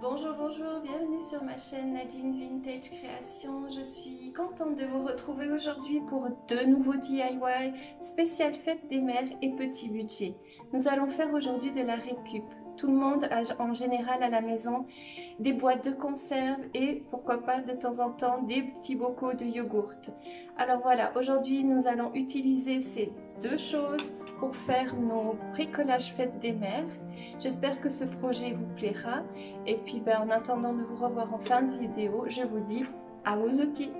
Bonjour, bonjour, bienvenue sur ma chaîne Nadine Vintage Création. Je suis contente de vous retrouver aujourd'hui pour deux nouveaux DIY spécial fête des mères et petit budget. Nous allons faire aujourd'hui de la récup. Tout le monde a en général à la maison des boîtes de conserve et pourquoi pas de temps en temps des petits bocaux de yogourt. Alors voilà, aujourd'hui nous allons utiliser ces deux choses pour faire nos bricolages fête des mères. J'espère que ce projet vous plaira et puis en attendant de vous revoir en fin de vidéo, je vous dis à vos outils.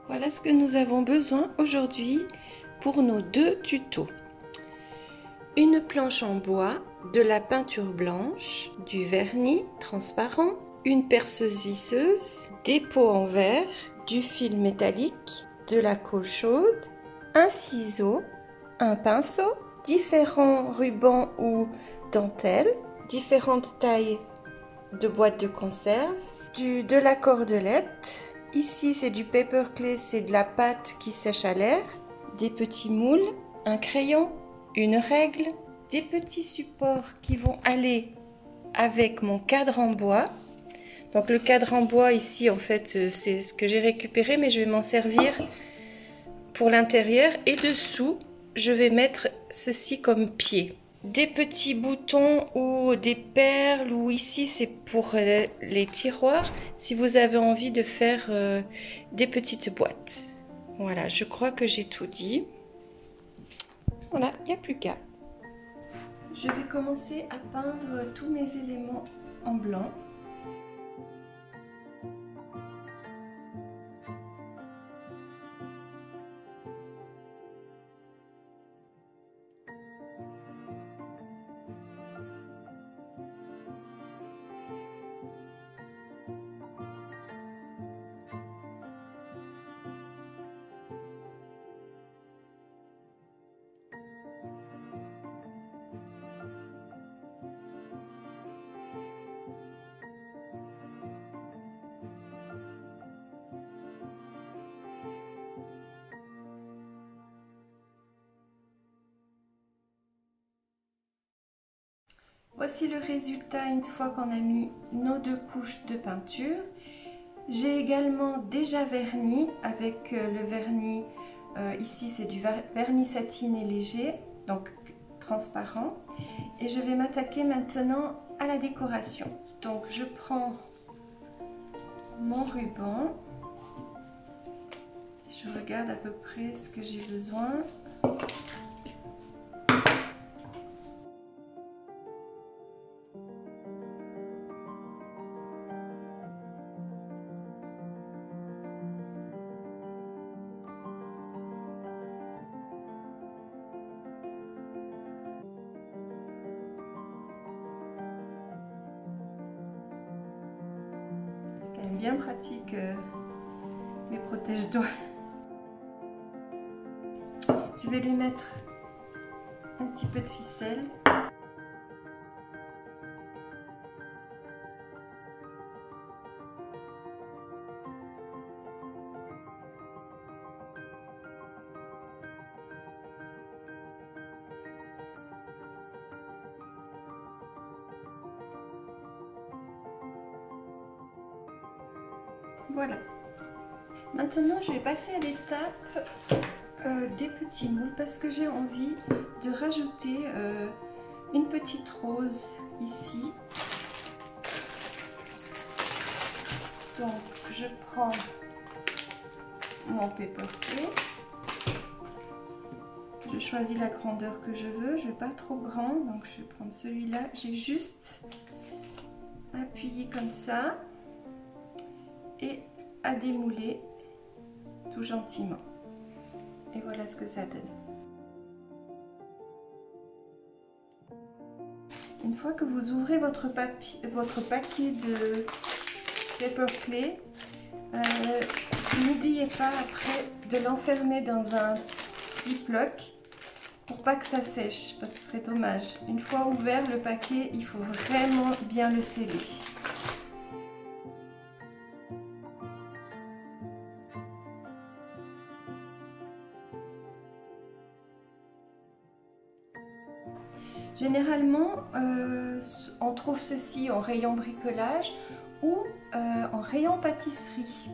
Voilà ce que nous avons besoin aujourd'hui pour nos deux tutos. Une planche en bois, de la peinture blanche, du vernis transparent, une perceuse visseuse, des pots en verre, du fil métallique, de la colle chaude, un ciseau, un pinceau, différents rubans ou dentelles, différentes tailles de boîtes de conserve, de la cordelette. Ici, c'est du paper clay, c'est de la pâte qui sèche à l'air, des petits moules, un crayon, une règle, des petits supports qui vont aller avec mon cadre en bois. Donc le cadre en bois ici, en fait, c'est ce que j'ai récupéré, mais je vais m'en servir pour l'intérieur. Et dessous, je vais mettre ceci comme pied. Des petits boutons ou des perles, ou ici c'est pour les tiroirs si vous avez envie de faire des petites boîtes. Voilà, je crois que j'ai tout dit. Voilà, il n'y a plus qu'à. Je vais commencer à peindre tous mes éléments en blanc. Voici le résultat une fois qu'on a mis nos deux couches de peinture. J'ai également déjà verni avec le vernis, ici c'est du vernis satiné léger, donc transparent. Et je vais m'attaquer maintenant à la décoration. Donc je prends mon ruban, je regarde à peu près ce que j'ai besoin. Bien pratique mes protège-doigts. Je vais lui mettre un petit peu de ficelle. Voilà. Maintenant, je vais passer à l'étape des petits moules parce que j'ai envie de rajouter une petite rose ici. Donc, je prends mon paper clay. Je choisis la grandeur que je veux. Je ne veux pas trop grand, donc je vais prendre celui-là. J'ai juste appuyé comme ça et à démouler tout gentiment. Et voilà ce que ça donne. Une fois que vous ouvrez votre paquet de paper clay, N'oubliez pas après de l'enfermer dans un ziploc pour pas que ça sèche, parce que ce serait dommage. Une fois ouvert le paquet, il faut vraiment bien le sceller. Généralement, on trouve ceci en rayon bricolage ou en rayon pâtisserie.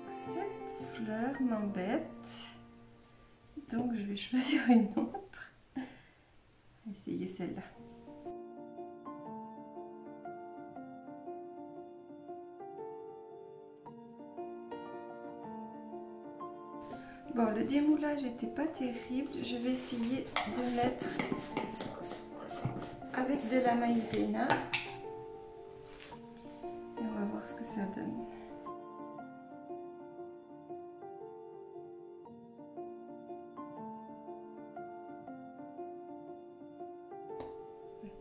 Cette fleur m'embête, donc je vais choisir une autre. Essayer celle-là. Bon, le démoulage n'était pas terrible. Je vais essayer de mettre avec de la maïzena. Et on va voir ce que ça donne.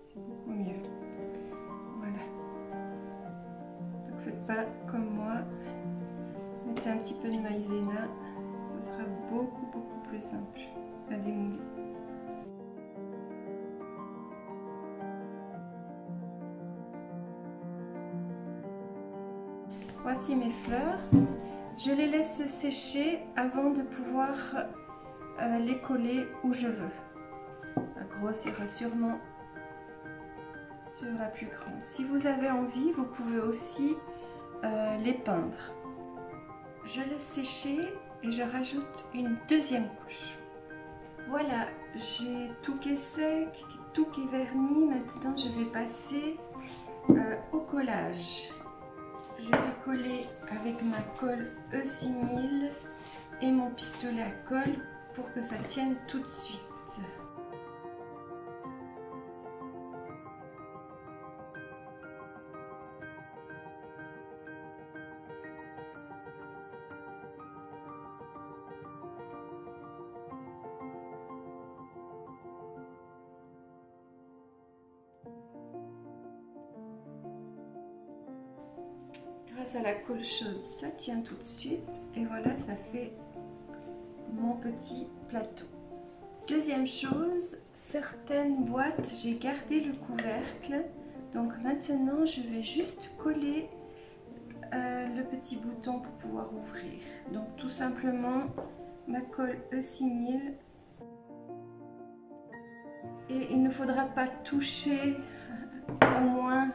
C'est beaucoup mieux. Voilà. Donc faites pas comme moi. Mettez un petit peu de maïzena. Ça sera beaucoup plus simple à démouler. Voici mes fleurs. Je les laisse sécher avant de pouvoir les coller où je veux. La grosse ira sûrement sur la plus grande. Si vous avez envie, vous pouvez aussi les peindre. Je laisse sécher et je rajoute une deuxième couche. Voilà, j'ai tout qui est sec, tout qui est verni. Maintenant, je vais passer au collage. Je vais coller avec ma colle E6000 et mon pistolet à colle pour que ça tienne tout de suite. Grâce à la colle chaude, ça tient tout de suite et voilà, ça fait mon petit plateau. Deuxième chose, certaines boîtes, j'ai gardé le couvercle, donc maintenant je vais juste coller le petit bouton pour pouvoir ouvrir. Donc tout simplement ma colle E6000 et il ne faudra pas toucher au moins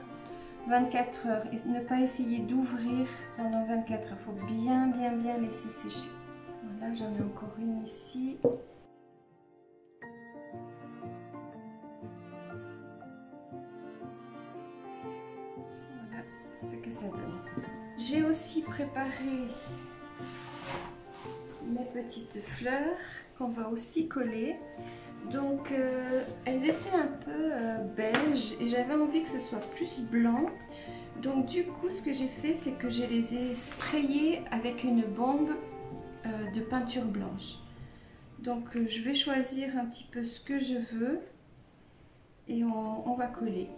24 heures et ne pas essayer d'ouvrir pendant 24 heures. Il faut bien laisser sécher. Voilà, j'en ai encore une ici. Voilà ce que ça donne. J'ai aussi préparé mes petites fleurs qu'on va aussi coller. Donc elles étaient un peu beige et j'avais envie que ce soit plus blanc. Donc du coup ce que j'ai fait, c'est que je les ai sprayées avec une bombe de peinture blanche. Donc je vais choisir un petit peu ce que je veux et on va coller.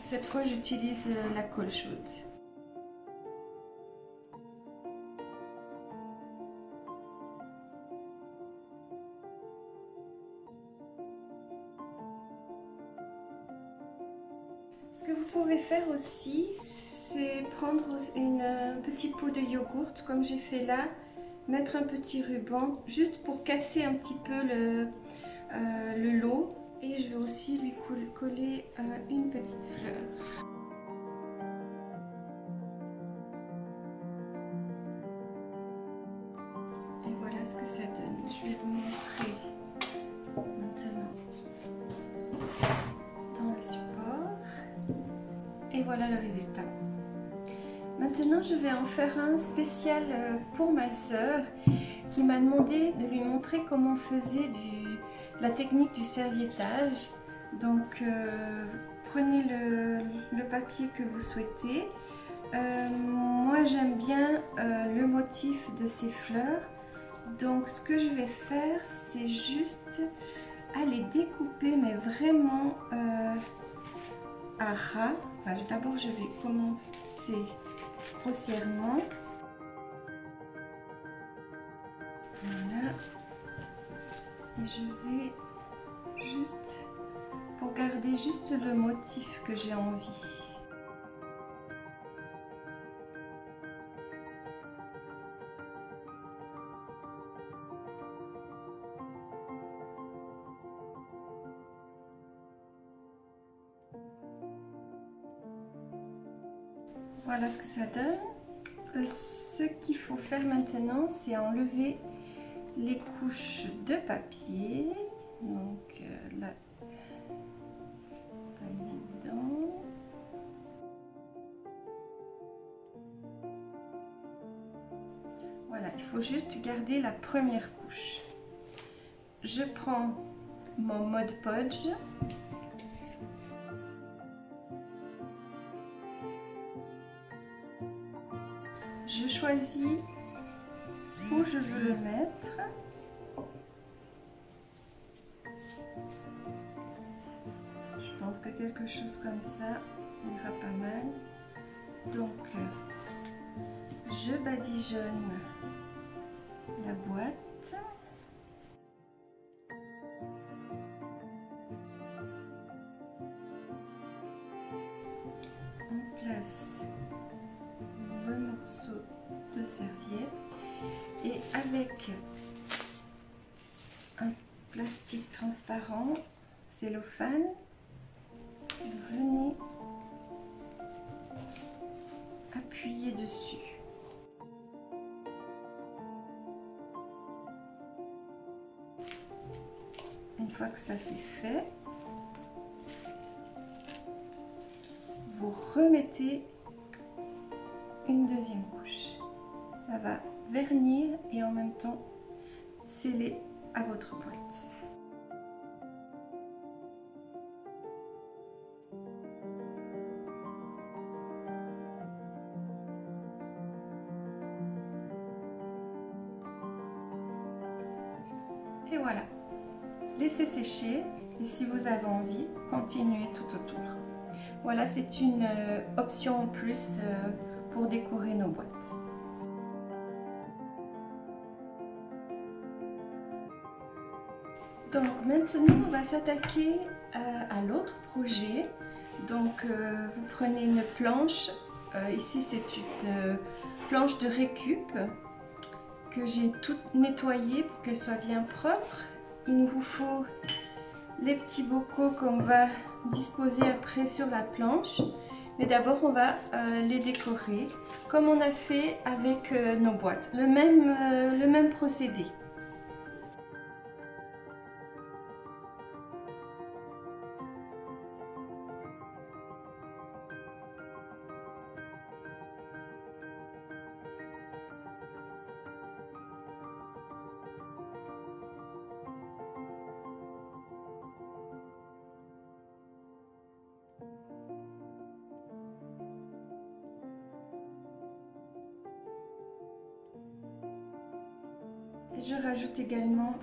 Cette fois j'utilise la colle chaude. Ce que vous pouvez faire aussi, c'est prendre un petit pot de yogourt comme j'ai fait là, mettre un petit ruban juste pour casser un petit peu le lot, et je vais aussi lui coller une petite fleur. Et voilà ce que ça donne. Je vais vous montrer maintenant dans le support. Et voilà le résultat. Maintenant, je vais en faire un spécial pour ma sœur qui m'a demandé de lui montrer comment on faisait la technique du serviettage. Donc, prenez le papier que vous souhaitez, Moi j'aime bien le motif de ces fleurs. Donc ce que je vais faire, c'est juste aller découper, mais vraiment à ras. Enfin, d'abord je vais commencer grossièrement. Voilà. Et je vais juste, pour garder juste le motif que j'ai envie. Voilà ce que ça donne. Ce qu'il faut faire maintenant, c'est enlever les couches de papier. Donc là, pas évident. Voilà, il faut juste garder la première couche. Je prends mon Mod Podge. Je choisis où je veux le mettre. Je pense que quelque chose comme ça ira pas mal. Donc, je badigeonne la boîte. On place le morceau de serviette et avec un plastique transparent, cellophane, vous venez appuyer dessus. Une fois que ça c'est fait, vous remettez une deuxième couche. Ça va vernir et en même temps sceller à votre boîte. Et voilà, laissez sécher et si vous avez envie, continuez tout autour. Voilà, c'est une option en plus pour décorer nos boîtes. Donc maintenant, on va s'attaquer à l'autre projet. Donc vous prenez une planche, ici c'est une planche de récup que j'ai toute nettoyée pour qu'elle soit bien propre. Il nous vous faut les petits bocaux qu'on va disposer après sur la planche. Mais d'abord on va les décorer comme on a fait avec nos boîtes. Le même procédé. Et je rajoute également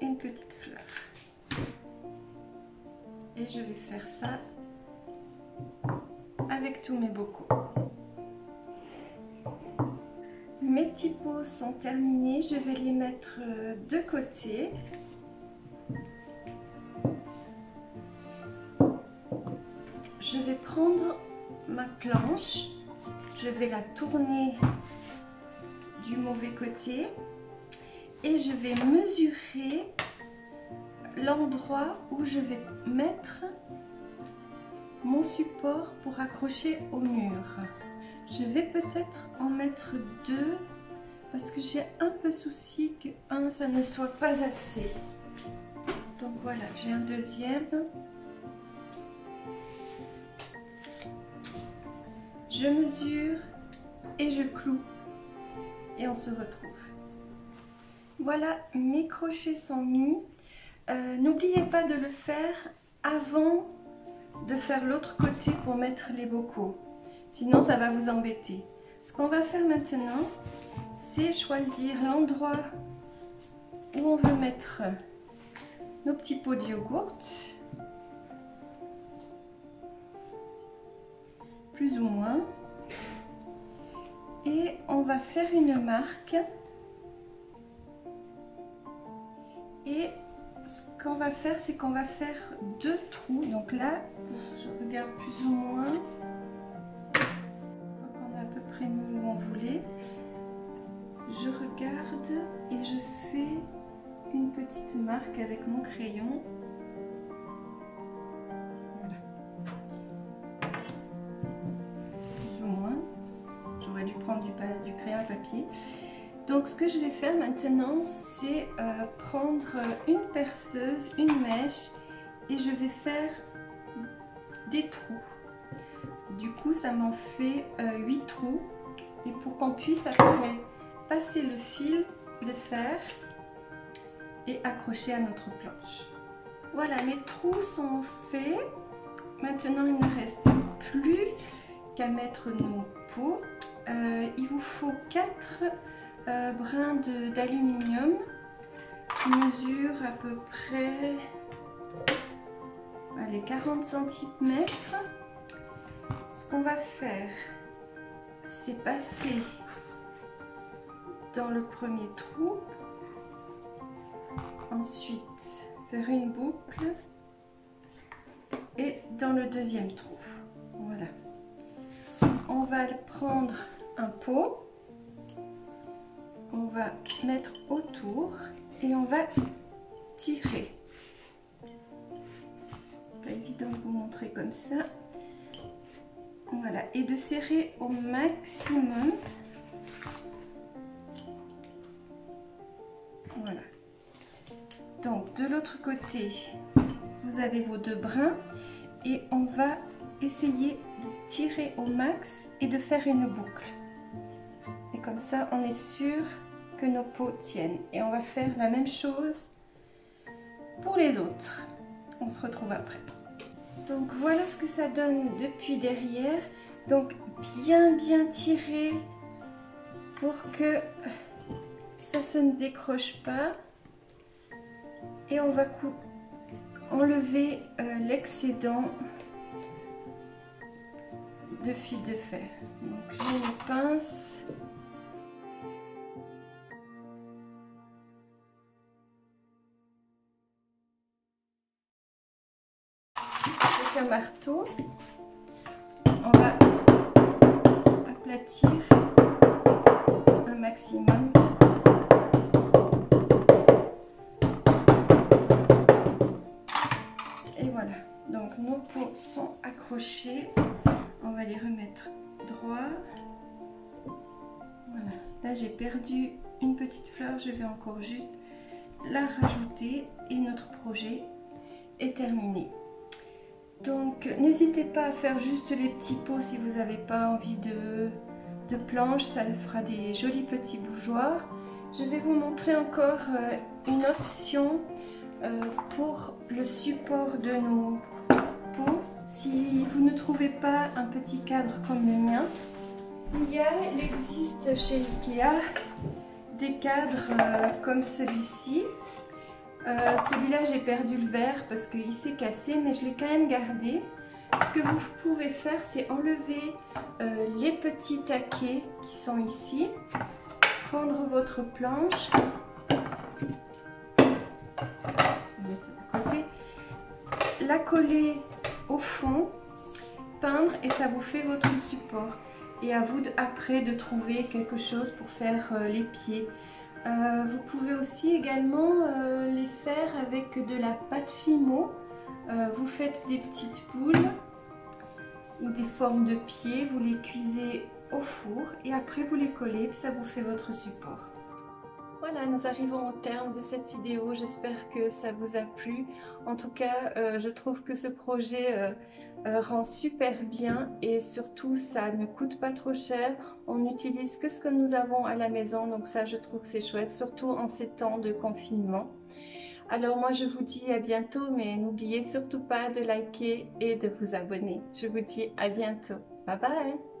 une petite fleur. Et je vais faire ça avec tous mes bocaux. Mes petits pots sont terminés, je vais les mettre de côté. Je vais prendre ma planche, je vais la tourner du mauvais côté et je vais mesurer l'endroit où je vais mettre mon support pour accrocher au mur. Je vais peut-être en mettre deux parce que j'ai un peu souci que un ça ne soit pas assez. Donc voilà, j'ai un deuxième. Je mesure et je cloue et on se retrouve. Voilà, mes crochets sont mis. N'oubliez pas de le faire avant de faire l'autre côté pour mettre les bocaux. sinon ça va vous embêter. Ce qu'on va faire maintenant, c'est choisir l'endroit où on veut mettre nos petits pots de yogourt, plus ou moins, et on va faire une marque. Et ce qu'on va faire, c'est qu'on va faire 2 trous. Donc là, je regarde plus ou moins. On a à peu près mis où on voulait. Je regarde et je fais une petite marque avec mon crayon. Voilà. Plus ou moins. J'aurais dû prendre du crayon à papier. Donc ce que je vais faire maintenant, c'est prendre une perceuse, une mèche, et je vais faire des trous. Du coup, ça m'en fait 8 trous. Et pour qu'on puisse après passer le fil de fer et accrocher à notre planche. Voilà, mes trous sont faits. Maintenant, il ne reste plus qu'à mettre nos pots. Il vous faut 4 brins d'aluminium qui mesurent à peu près 40 cm. Ce qu'on va faire, c'est passer dans le premier trou, ensuite faire une boucle et dans le deuxième trou. Voilà. On va prendre un pot, on va mettre autour et on va tirer. Pas évident de vous montrer comme ça. Voilà, et de serrer au maximum. Voilà. Donc de l'autre côté, vous avez vos 2 brins et on va essayer de tirer au max et de faire une boucle. Et comme ça, on est sûr que nos pots tiennent. Et on va faire la même chose pour les autres. On se retrouve après. Donc voilà ce que ça donne depuis derrière. Donc bien tirer pour que ça se ne décroche pas. Et on va enlever l'excédent de fil de fer. Donc j'ai une pince. Avec un marteau, on va aplatir un maximum. Et voilà, donc nos pots sont accrochés. On va les remettre droit. Voilà, là j'ai perdu une petite fleur, je vais encore juste la rajouter et notre projet est terminé. Donc n'hésitez pas à faire juste les petits pots si vous n'avez pas envie de planche, ça fera des jolis petits bougeoirs. Je vais vous montrer encore une option pour le support de nos pots. Si vous ne trouvez pas un petit cadre comme le mien, il existe chez Ikea des cadres comme celui-ci. Celui-là j'ai perdu le verre parce qu'il s'est cassé, mais je l'ai quand même gardé. Ce que vous pouvez faire, c'est enlever les petits taquets qui sont ici, prendre votre planche, mettre ça de côté, la coller au fond, peindre et ça vous fait votre support. Et à vous après de trouver quelque chose pour faire les pieds. Vous pouvez aussi également les faire avec de la pâte Fimo. Vous faites des petites boules ou des formes de pieds, vous les cuisez au four et après vous les collez, puis ça vous fait votre support. Voilà, nous arrivons au terme de cette vidéo, j'espère que ça vous a plu. En tout cas, je trouve que ce projet rend super bien et surtout ça ne coûte pas trop cher. On n'utilise que ce que nous avons à la maison, donc ça je trouve que c'est chouette, surtout en ces temps de confinement. Alors moi je vous dis à bientôt, mais n'oubliez surtout pas de liker et de vous abonner. Je vous dis à bientôt. Bye bye!